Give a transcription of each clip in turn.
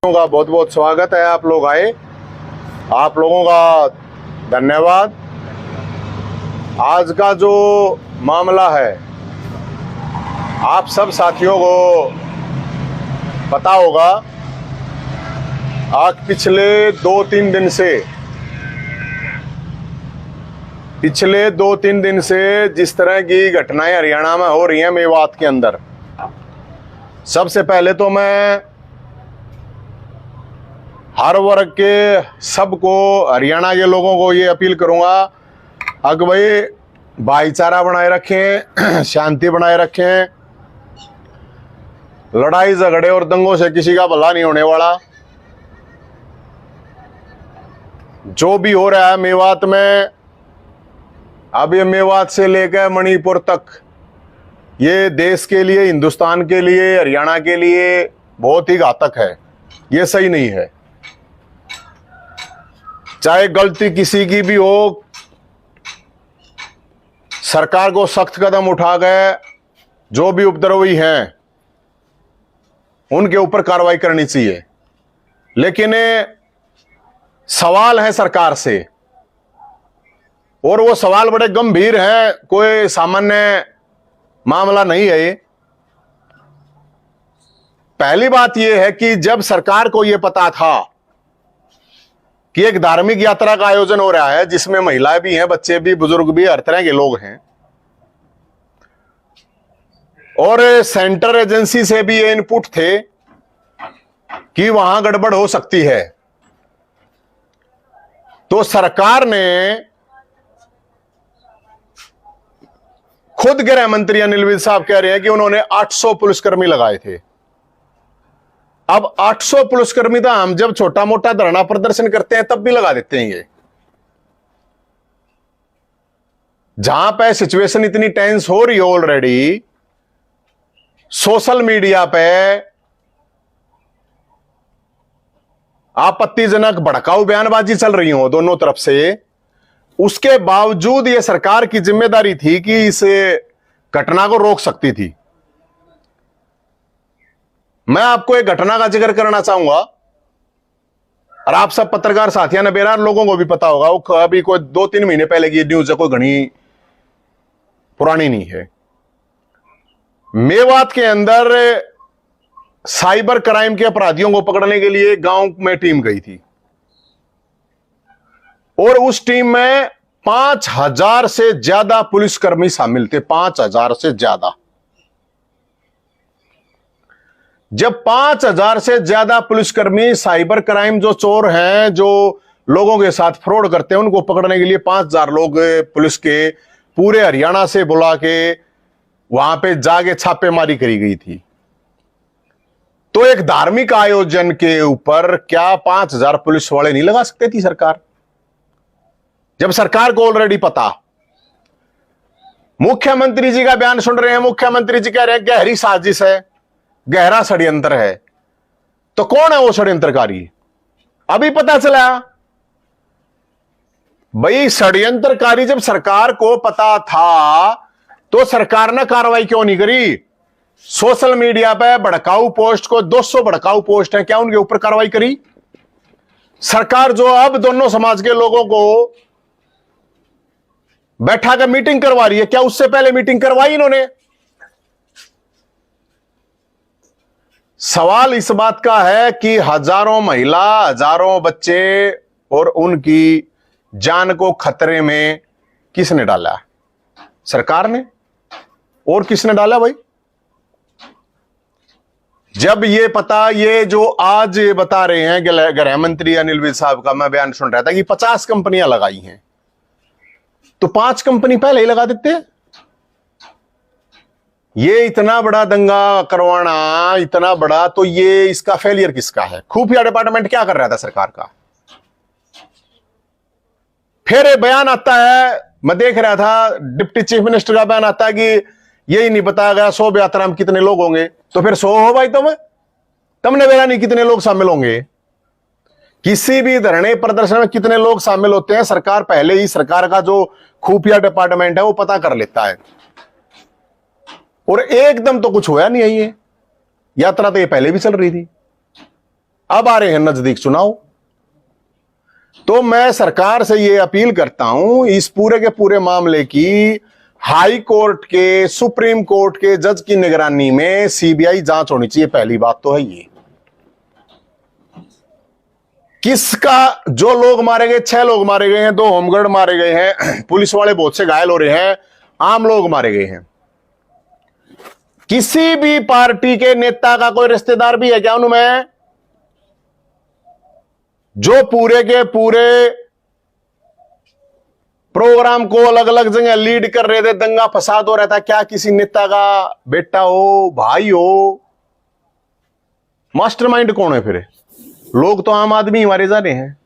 का बहुत बहुत स्वागत है। आप लोग आए, आप लोगों का धन्यवाद। आज का जो मामला है आप सब साथियों को पता होगा। आज पिछले 2-3 दिन से जिस तरह की घटनाएं हरियाणा में हो रही हैं मेवात के अंदर, सबसे पहले तो मैं हर वर्ग के सबको, हरियाणा के लोगों को ये अपील करूंगा कि भाई भाईचारा बनाए रखें, शांति बनाए रखें। लड़ाई झगड़े और दंगों से किसी का भला नहीं होने वाला। जो भी हो रहा है मेवात में, अब ये मेवात से लेकर मणिपुर तक, ये देश के लिए, हिंदुस्तान के लिए, हरियाणा के लिए बहुत ही घातक है। ये सही नहीं है। चाहे गलती किसी की भी हो, सरकार को सख्त कदम उठा गए, जो भी उपद्रवी हैं उनके ऊपर कार्रवाई करनी चाहिए। लेकिन सवाल है सरकार से, और वो सवाल बड़े गंभीर हैं, कोई सामान्य मामला नहीं है ये। पहली बात यह है कि जब सरकार को यह पता था कि एक धार्मिक यात्रा का आयोजन हो रहा है जिसमें महिलाएं भी हैं, बच्चे भी, बुजुर्ग भी, हर तरह के लोग हैं, और सेंटर एजेंसी से भी ये इनपुट थे कि वहां गड़बड़ हो सकती है, तो सरकार ने खुद गृह मंत्री अनिल विज साहब कह रहे हैं कि उन्होंने 800 पुलिसकर्मी लगाए थे। अब 800 पुलिसकर्मी तो हम जब छोटा मोटा धरना प्रदर्शन करते हैं तब भी लगा देते हैं। ये जहां पे सिचुएशन इतनी टेंस हो रही है ऑलरेडी, सोशल मीडिया पे आपत्तिजनक भड़काऊ बयानबाजी चल रही हो दोनों तरफ से, उसके बावजूद यह सरकार की जिम्मेदारी थी कि इस घटना को रोक सकती थी। मैं आपको एक घटना का जिक्र करना चाहूंगा, और आप सब पत्रकार साथियों ने, बेरार लोगों को भी पता होगा। वो अभी कोई 2-3 महीने पहले की न्यूज है, कोई घनी पुरानी नहीं है। मेवात के अंदर साइबर क्राइम के अपराधियों को पकड़ने के लिए गांव में टीम गई थी, और उस टीम में 5000 से ज्यादा पुलिसकर्मी शामिल थे। 5000 से ज्यादा। जब 5000 से ज्यादा पुलिसकर्मी, साइबर क्राइम जो चोर हैं, जो लोगों के साथ फ्रॉड करते हैं, उनको पकड़ने के लिए 5000 लोग पुलिस के पूरे हरियाणा से बुला के वहां पे जाके छापेमारी करी गई थी। तो एक धार्मिक आयोजन के ऊपर क्या 5000 पुलिस वाले नहीं लगा सकते थी सरकार? जब सरकार को ऑलरेडी पता। मुख्यमंत्री जी का बयान सुन रहे हैं, मुख्यमंत्री जी कह रहे हैं गहरी साजिश है, गहरा षड्यंत्र है। तो कौन है वो षड्यंत्रकारी? अभी पता चला। भाई षड्यंत्रकारी जब सरकार को पता था तो सरकार ने कार्रवाई क्यों नहीं करी? सोशल मीडिया पे भड़काऊ पोस्ट को, 200 भड़काऊ पोस्ट है, क्या उनके ऊपर कार्रवाई करी सरकार? जो अब दोनों समाज के लोगों को बैठा कर मीटिंग करवा रही है, क्या उससे पहले मीटिंग करवाई इन्होंने? सवाल इस बात का है कि हजारों महिला, हजारों बच्चे और उनकी जान को खतरे में किसने डाला? सरकार ने। और किसने डाला भाई? जब ये पता, ये जो आज बता रहे हैं गृह मंत्री अनिल विज साहब का, मैं बयान सुन रहा था कि 50 कंपनियां लगाई हैं, तो 5 कंपनी पहले ही लगा देते। ये इतना बड़ा दंगा करवाना, इतना बड़ा, तो ये इसका फेलियर किसका है? खुफिया डिपार्टमेंट क्या कर रहा था सरकार का? फिर बयान आता है, मैं देख रहा था डिप्टी चीफ मिनिस्टर का बयान आता है कि यही नहीं बताया गया 100 यात्रा में कितने लोग होंगे। तो फिर 100 हो भाई, तुमने बेरा नहीं कितने लोग शामिल होंगे। किसी भी धरने प्रदर्शन में कितने लोग शामिल होते हैं, सरकार पहले ही, सरकार का जो खुफिया डिपार्टमेंट है वो पता कर लेता है। और एकदम तो कुछ होया नहीं है। ये यात्रा तो ये पहले भी चल रही थी। अब आ रहे हैं नजदीक चुनाव, तो मैं सरकार से यह अपील करता हूं, इस पूरे के पूरे मामले की हाई कोर्ट के, सुप्रीम कोर्ट के जज की निगरानी में सीबीआई जांच होनी चाहिए। पहली बात तो है ये, किसका, जो लोग मारे गए, 6 लोग मारे गए हैं, 2 होमगार्ड मारे गए हैं, पुलिस वाले बहुत से घायल हो रहे हैं, आम लोग मारे गए हैं। किसी भी पार्टी के नेता का कोई रिश्तेदार भी है क्या उनमें? जो पूरे के पूरे प्रोग्राम को अलग अलग जगह लीड कर रहे थे, दंगा फसाद हो रहा था, क्या किसी नेता का बेटा हो, भाई हो? मास्टरमाइंड कौन है फिर? लोग तो आम आदमी ही मारे जा रहे हैं।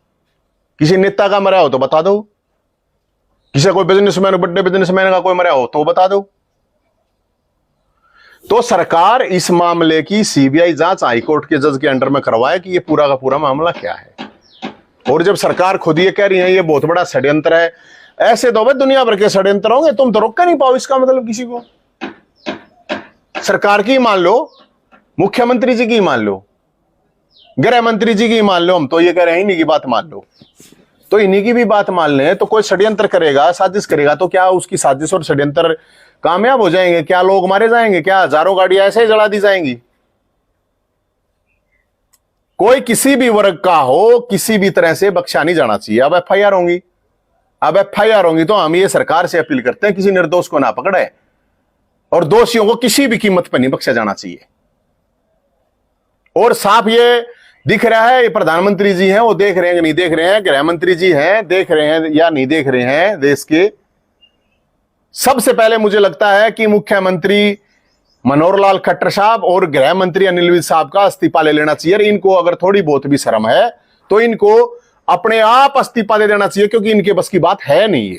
किसी नेता का मरा हो तो बता दो, किसी कोई बिजनेसमैन, बड़े बिजनेसमैन का कोई मरा हो तो बता दो। तो सरकार इस मामले की सीबीआई जांच हाईकोर्ट के जज के अंडर में करवाए कि ये पूरा का पूरा मामला क्या है। और जब सरकार खुद ये कह रही है ये बहुत बड़ा षड्यंत्र है, ऐसे तो भाई दुनिया भर के षड्यंत्र होंगे, तुम तो रोक नहीं पाओ। इसका मतलब किसी को, सरकार की मान लो, मुख्यमंत्री जी की मान लो, गृह मंत्री जी की मान लो, हम तो ये कह रहे हैं इन्हीं की बात मान लो, तो इन्हीं की भी बात मान लें तो कोई षड्यंत्र करेगा, साजिश करेगा, तो क्या उसकी साजिश और षड्यंत्र कामयाब हो जाएंगे? क्या लोग मारे जाएंगे? क्या हजारों गाड़ियां ऐसे ही जला दी जाएंगी? कोई किसी भी वर्ग का हो, किसी भी तरह से बख्शा नहीं जाना चाहिए। अब एफआईआर होंगी, अब एफआईआर होंगी तो हम ये सरकार से अपील करते हैं किसी निर्दोष को ना पकड़े और दोषियों को किसी भी कीमत पर नहीं बख्शा जाना चाहिए। और साफ ये दिख रहा है, ये प्रधानमंत्री जी हैं, वो देख रहे हैं कि नहीं देख रहे हैं, गृह मंत्री जी हैं, देख रहे हैं या नहीं देख रहे हैं देश के। सबसे पहले मुझे लगता है कि मुख्यमंत्री मनोहर लाल खट्टर साहब और गृह मंत्री अनिल विज साहब का इस्तीफा ले लेना चाहिए। इनको अगर थोड़ी बहुत भी शर्म है तो इनको अपने आप इस्तीफा दे देना चाहिए, क्योंकि इनके बस की बात है नहीं।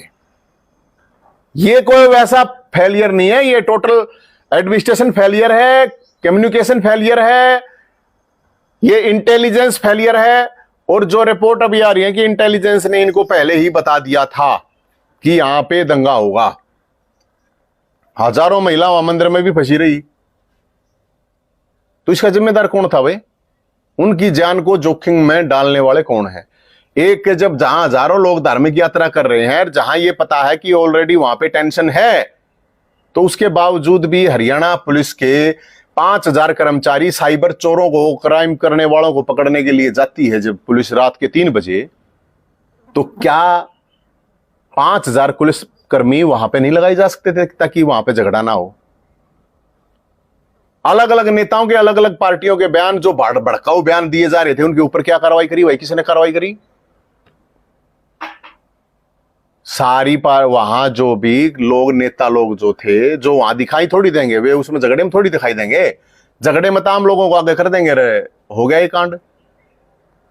ये कोई वैसा फेलियर नहीं है, ये टोटल एडमिनिस्ट्रेशन फेलियर है, कम्युनिकेशन फेलियर है, ये इंटेलिजेंस फेलियर है। और जो रिपोर्ट अभी आ रही है कि इंटेलिजेंस ने इनको पहले ही बता दिया था कि यहां पे दंगा होगा। हजारों महिला वहां मंदिर में भी फंसी रही, तो इसका जिम्मेदार कौन था भाई? उनकी जान को जोखिम में डालने वाले कौन है? एक, जब जहां हजारों लोग धार्मिक यात्रा कर रहे हैं, जहां ये पता है कि ऑलरेडी वहां पे टेंशन है, तो उसके बावजूद भी हरियाणा पुलिस के 5000 कर्मचारी साइबर चोरों को, क्राइम करने वालों को पकड़ने के लिए जाती है जब पुलिस रात के 3 बजे, तो क्या 5000 पुलिस कर्मी वहां पे नहीं लगाए जा सकते थे ताकि वहां पे झगड़ा ना हो? अलग अलग नेताओं के, अलग अलग पार्टियों के बयान, जो भड़काऊ बयान दिए जा रहे थे, उनके ऊपर क्या कार्रवाई करी भाई? किसी ने कार्रवाई करी? सारी वहां जो भी लोग, नेता लोग जो थे, जो वहां दिखाई थोड़ी देंगे, वे उसमें झगड़े में थोड़ी दिखाई देंगे। झगड़े में आम लोगों को आगे कर देंगे। हो गया ये कांड,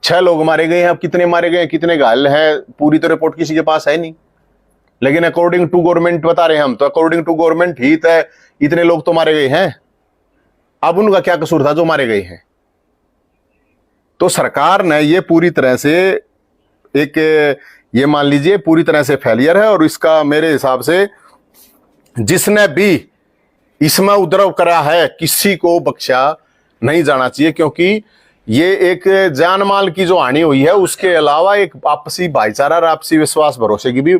6 लोग मारे गए हैं। अब कितने मारे गए, कितने घायल हैं, पूरी तो रिपोर्ट किसी के पास है नहीं, लेकिन अकॉर्डिंग टू गवर्नमेंट बता रहे हैं हम, तो अकॉर्डिंग टू गवर्नमेंट ही तो इतने लोग तो मारे गए हैं। अब उनका क्या कसूर था जो मारे गए हैं? तो सरकार ने ये पूरी तरह से एक, ये मान लीजिए पूरी तरह से फेलियर है। और इसका मेरे हिसाब से जिसने भी इसमें उपद्रव करा है, किसी को बख्शा नहीं जाना चाहिए, क्योंकि ये एक जान माल की जो हानि हुई है, उसके अलावा एक आपसी भाईचारा और आपसी विश्वास भरोसे की भी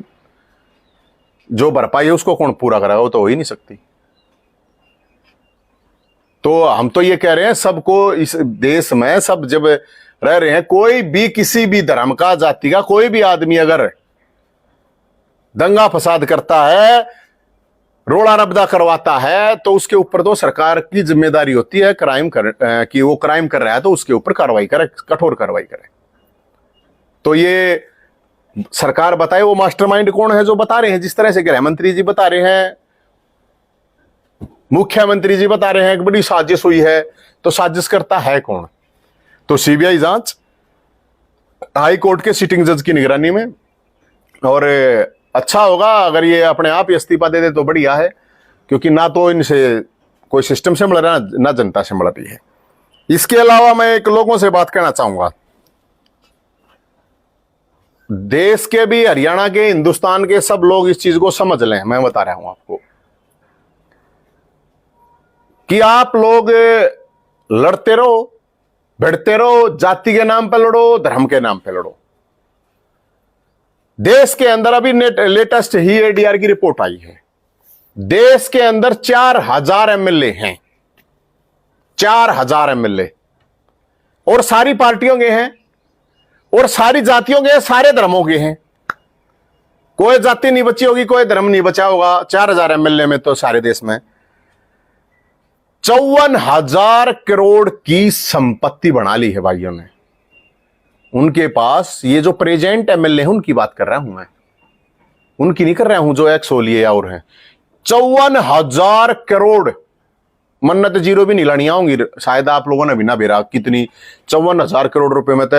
जो भरपाई है, उसको कौन पूरा करेगा? वो तो हो ही नहीं सकती। तो हम तो ये कह रहे हैं सबको, इस देश में सब जब रह रहे हैं, कोई भी किसी भी धर्म का, जाति का कोई भी आदमी अगर दंगा फसाद करता है, रोड़ा रबदा करवाता है, तो उसके ऊपर तो सरकार की जिम्मेदारी होती है कि वो क्राइम कर रहा है तो उसके ऊपर कार्रवाई करे, कठोर कार्रवाई करे। तो ये सरकार बताए वो मास्टरमाइंड कौन है जो बता रहे हैं, जिस तरह से गृह मंत्री जी बता रहे हैं, मुख्यमंत्री जी बता रहे हैं कि बड़ी साजिश हुई है, तो साजिश करता है कौन? तो सीबीआई जांच हाई कोर्ट के सिटिंग जज की निगरानी में। और अच्छा होगा अगर ये अपने आप ही इस्तीफा दे दे तो बढ़िया है, क्योंकि ना तो इनसे कोई सिस्टम से मिल रहा है, ना जनता से मिल रही है। इसके अलावा मैं एक लोगों से बात करना चाहूंगा, देश के भी, हरियाणा के, हिंदुस्तान के सब लोग इस चीज को समझ लें। मैं बता रहा हूं आपको कि आप लोग लड़ते रहो, भिड़ते रहो, जाति के नाम पे लड़ो, धर्म के नाम पे लड़ो। देश के अंदर अभी लेटेस्ट ही एडीआर की रिपोर्ट आई है, देश के अंदर 4000 एमएलए हैं, 4000 एमएलए, और सारी पार्टियों के हैं, और सारी जातियों के हैं, सारे धर्मों के हैं। कोई जाति नहीं बची होगी, कोई धर्म नहीं बचा होगा 4000 एमएलए में। तो सारे देश में 54,000 करोड़ की संपत्ति बना ली है भाइयों ने उनके पास। ये जो प्रेजेंट एमएलए हैं उनकी बात कर रहा हूं मैं, उनकी नहीं कर रहा हूं जो एक्स ओलिए और हैं। 54,000 करोड़, मन्नत जीरो भी नहीं लानी होंगी शायद आप लोगों ने भी ना बेरा कितनी। 54,000 करोड़ रुपए में तो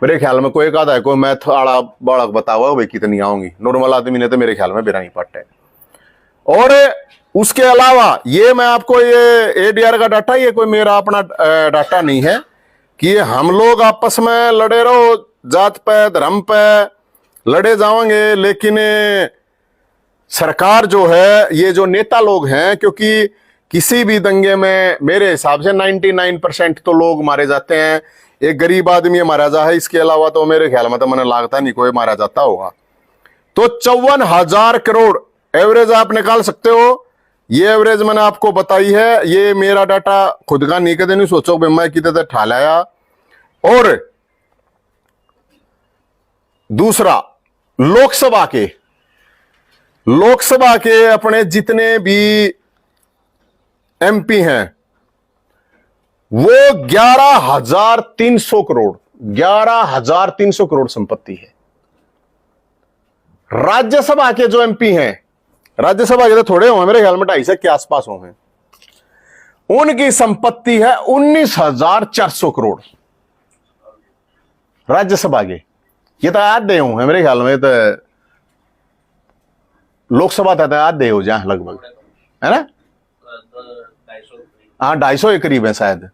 मेरे ख्याल में कोई कहा है, कोई मैथ आड़ा बाड़क बतावा भाई कितनी आऊंगी, नॉर्मल आदमी ने तो मेरे ख्याल में बेरा नहीं पट है। और उसके अलावा ये मैं आपको ये एडीआर का डाटा, ये कोई मेरा अपना डाटा नहीं है कि हम लोग आपस में लड़े रहो, जात पे धर्म पे लड़े जाओगे, लेकिन सरकार जो है, ये जो नेता लोग हैं, क्योंकि किसी भी दंगे में मेरे हिसाब से 99% तो लोग मारे जाते हैं। एक गरीब आदमी मारा जा है, इसके अलावा तो मेरे ख्याल में तो मैंने लागता नहीं कोई मारा जाता होगा। तो 54,000 करोड़ एवरेज आप निकाल सकते हो। ये एवरेज मैंने आपको बताई है, ये मेरा डाटा खुद का नहीं, कदे नहीं सोचो मैं कितने ठा लाया। और दूसरा, लोकसभा के अपने जितने भी एमपी हैं वो 11,300 करोड़, 11,300 करोड़ संपत्ति है। राज्यसभा के जो एमपी हैं, राज्यसभा के तो थोड़े होंगे मेरे ख्याल में 250 के आसपास होंगे, उनकी संपत्ति है 19,400 करोड़ राज्यसभा के। ये तो आधे होंगे मेरे ख्याल में, तो लोकसभा था आधे हो जाए लगभग, है ना? हाँ 250 के करीब है शायद।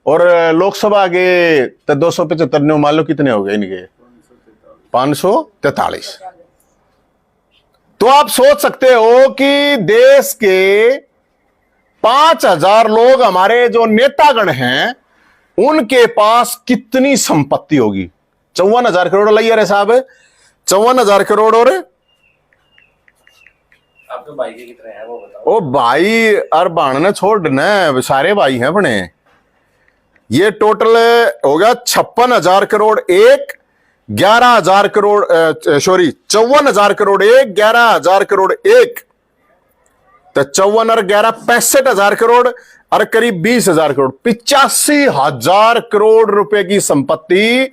और लोकसभा के तो 275 मान लो कितने हो गए इनके, 543। तो आप सोच सकते हो कि देश के 5,000 लोग हमारे जो नेतागण हैं उनके पास कितनी संपत्ति होगी। 54,000 करोड़ लाइए रे साहब, 54,000 करोड़। और आपके भाई के कितने हैं वो बताओ। ओ भाई और बाण छोड़ न, सारे भाई हैं अपने। ये टोटल हो गया 56,000 करोड़ एक, 11,000 करोड़, सॉरी 54,000 करोड़ एक, 11,000 करोड़ एक, तो 54 और 11 65,000 करोड़ और करीब 20,000 करोड़, 85,000 करोड़ रुपए की संपत्ति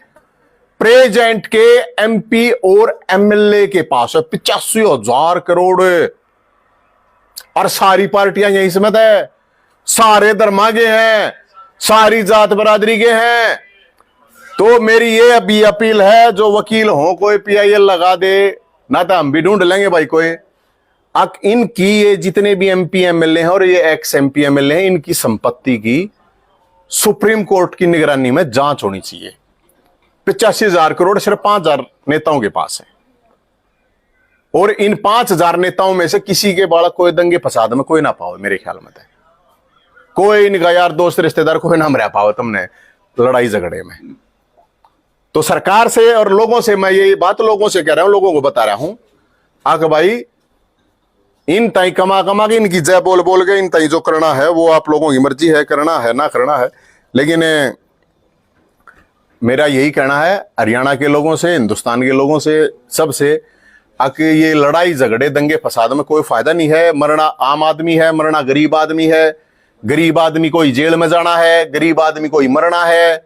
प्रेजेंट के एमपी और एमएलए के पास है। 85,000 करोड़। और सारी पार्टियां यहीं समेत है, सारे धर्मा के हैं, सारी जात बरादरी के हैं। तो मेरी ये अभी अपील है, जो वकील हो कोई पीआईएल लगा दे ना, तो हम भी ढूंढ लेंगे भाई कोई। इनकी ये जितने भी एमपी एमएलए हैं और ये एक्स एमपी एमएलए हैं, इनकी संपत्ति की सुप्रीम कोर्ट की निगरानी में जांच होनी चाहिए। 85,000 करोड़ सिर्फ 5,000 नेताओं के पास है, और इन 5,000 नेताओं में से किसी के बालक कोई दंगे फसाद में कोई ना पाओ मेरे ख्याल में। कोई इनका यार दोस्त रिश्तेदार कोई ना मरा पाओ तुमने लड़ाई झगड़े में। तो सरकार से और लोगों से मैं ये बात लोगों से कह रहा हूं, लोगों को बता रहा हूं, आगे भाई इन ताई कमा के इनकी जय बोल बोल के इन ताई जो करना है वो आप लोगों की मर्जी है, करना है ना करना है। लेकिन मेरा यही कहना है हरियाणा के लोगों से, हिंदुस्तान के लोगों से, सबसे, ये लड़ाई झगड़े दंगे फसाद में कोई फायदा नहीं है। मरना आम आदमी है, मरना गरीब आदमी है, गरीब आदमी को जेल में जाना है, गरीब आदमी को मरना है,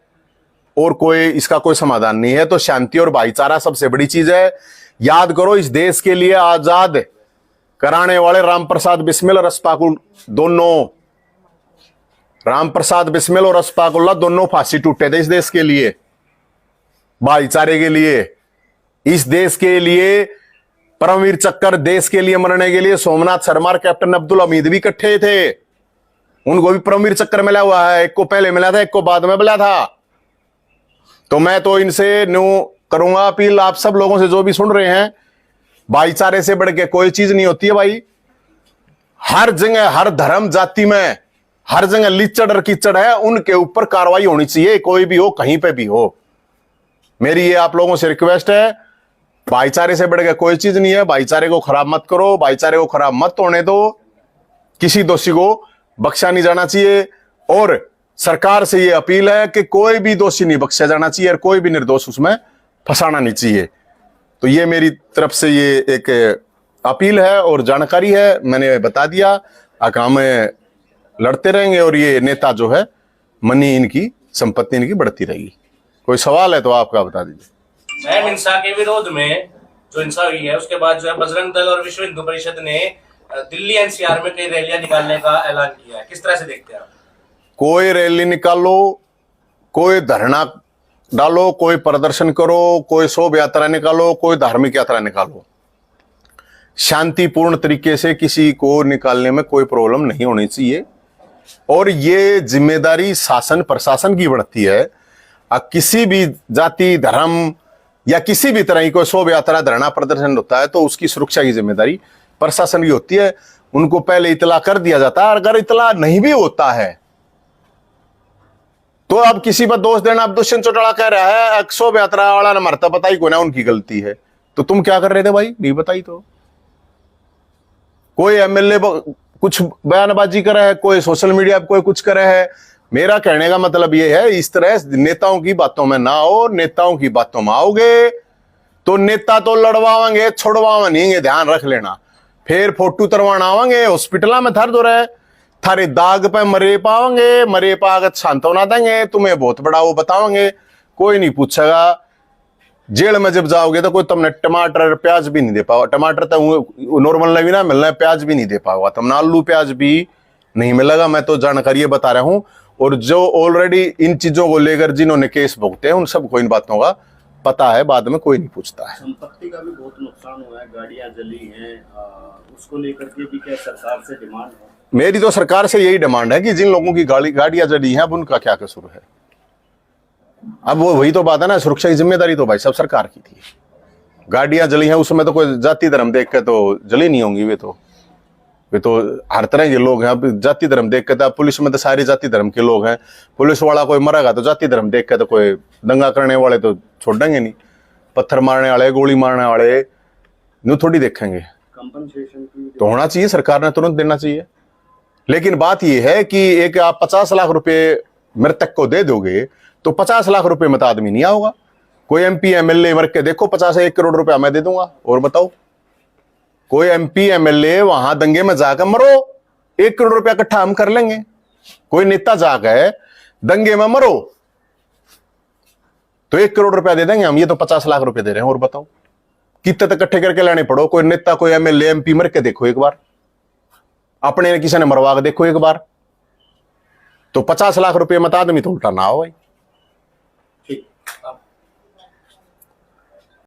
और कोई इसका कोई समाधान नहीं है। तो शांति और भाईचारा सबसे बड़ी चीज है। याद करो, इस देश के लिए आजाद कराने वाले राम प्रसाद बिस्मिल और अशफाकुल दोनों, राम प्रसाद बिस्मिल और अशफाकुल्लाह दोनों फांसी टूटे थे इस देश के लिए, भाईचारे के लिए, इस देश के लिए। परमवीर चक्कर देश के लिए मरने के लिए सोमनाथ शर्मा और कैप्टन अब्दुल हमीद भी इकट्ठे थे, उनको भी परमवीर चक्कर मिला हुआ है। एक को पहले मिला था, एक को बाद में मिला था। तो मैं तो इनसे न्यू करूंगा अपील, आप सब लोगों से जो भी सुन रहे हैं, भाईचारे से बढ़ के कोई चीज नहीं होती है भाई। हर जगह, हर धर्म जाति में, हर जगह लीचड़ और कीचड़ है, उनके ऊपर कार्रवाई होनी चाहिए, कोई भी हो, कहीं पे भी हो। मेरी ये आप लोगों से रिक्वेस्ट है, भाईचारे से बढ़ के कोई चीज नहीं है। भाईचारे को खराब मत करो, भाईचारे को खराब मत होने दो। किसी दोषी को बख्शा नहीं जाना चाहिए, और सरकार से ये अपील है कि कोई भी दोषी नहीं बख्शा जाना चाहिए और कोई भी निर्दोष उसमें फंसाना नहीं चाहिए। तो ये मेरी तरफ से ये एक अपील है और जानकारी है, मैंने बता दिया। काम लड़ते रहेंगे और ये नेता जो है मनी, इनकी संपत्ति इनकी बढ़ती रहेगी। कोई सवाल है तो आपका बता दीजिए। मैम, हिंसा के विरोध में जो हिंसा हुई है उसके बाद जो है बजरंग दल और विश्व हिंदू परिषद ने दिल्ली एनसीआर में कई रैलियां निकालने का ऐलान किया है, किस तरह से देखते हैं आप? कोई रैली निकालो, कोई धरना डालो, कोई प्रदर्शन करो, कोई शोभा यात्रा निकालो, कोई धार्मिक यात्रा निकालो, शांतिपूर्ण तरीके से किसी को निकालने में कोई प्रॉब्लम नहीं होनी चाहिए। और ये जिम्मेदारी शासन प्रशासन की बढ़ती है। किसी भी जाति धर्म या किसी भी तरह की कोई शोभा यात्रा धरना प्रदर्शन होता है तो उसकी सुरक्षा की जिम्मेदारी प्रशासन की होती है। उनको पहले इतला कर दिया जाता है। अगर इतला नहीं भी होता है तो अब किसी पर दोष देना, अब दुष्यंत चौटाला कह रहा है शोभा यात्रा वाला ने मरता बताई को ना उनकी गलती है, तो तुम क्या कर रहे थे भाई, नहीं बताई तो। कोई एमएलए कुछ बयानबाजी करे है, कोई सोशल मीडिया पे कोई कुछ करे है। मेरा कहने का मतलब यह है, इस तरह नेताओं की बातों में ना हो। नेताओं की बातों में आओगे तो नेता तो लड़वाएंगे, छोड़वावे नहीं, ध्यान रख लेना। फिर फोटो तरवाना आवेंगे, हॉस्पिटल में थर दो रहे, थारे दाग पे मरे पाओगे, मरे पागत सांत्वना देंगे, तुम्हें बहुत बड़ा वो बताओगे, कोई नहीं पूछेगा। जेल में जब जाओगे तो कोई तुमने टमाटर प्याज भी नहीं दे पाओ। टमाटर तो नॉर्मल नहीं ना मिलना है, प्याज भी नहीं दे पाओगा तुमने, आलू प्याज भी नहीं मिलेगा। मैं तो जानकारी बता रहा हूं। और जो ऑलरेडी इन चीजों को लेकर जिन्होंने केस भुगते हैं उन सबको इन बातों का पता है, बाद में कोई नहीं पूछता है। संपत्ति का भी बहुत नुकसान हुआ है, गाड़ियां जली हैं, उसको लेकर के भी क्या सरकार से डिमांड है? मेरी तो सरकार से यही डिमांड है कि जिन लोगों की गाड़ियां जली हैं अब उनका क्या कसूर है। अब वो वही तो बात है ना, सुरक्षा की जिम्मेदारी तो भाई सब सरकार की थी। गाड़ियां जली हैं उसमें तो कोई जाति धर्म देख के तो जली नहीं होंगी, वे तो हर तरह के लोग हैं। अब जाति धर्म देख के तो पुलिस में तो सारी जाति धर्म के लोग हैं। पुलिस वाला कोई मरेगा तो जाति धर्म देख के तो कोई दंगा करने वाले तो छोड़ देंगे नहीं, पत्थर मारने वाले, गोली मारने वाले यूं थोड़ी देखेंगे। कंपनसेशन तो होना चाहिए, सरकार ने तुरंत देना चाहिए। लेकिन बात यह है कि एक आप 50 लाख रुपए मृतक को दे दोगे तो 50 लाख रुपए मत आदमी नहीं आओगा। कोई एमपी एमएलए मर के देखो 1 करोड़ रुपया मैं दे दूंगा, और बताओ कोई एमपी एमएलए वहां दंगे में जाकर मरो, 1 करोड़ रुपया इकट्ठा हम कर लेंगे। कोई नेता जाकर दंगे में मरो तो 1 करोड़ रुपया दे देंगे हम, ये तो 50 लाख रुपए दे रहे हैं, और बताओ कितने तक इकट्ठे करके लेने पड़ो। कोई नेता कोई एमएलए एमपी मर के देखो एक बार, अपने किसी ने मरवा के देखो एक बार, तो 50 लाख रुपए मत आदमी तो उल्टा ना हो भाई। ठीक।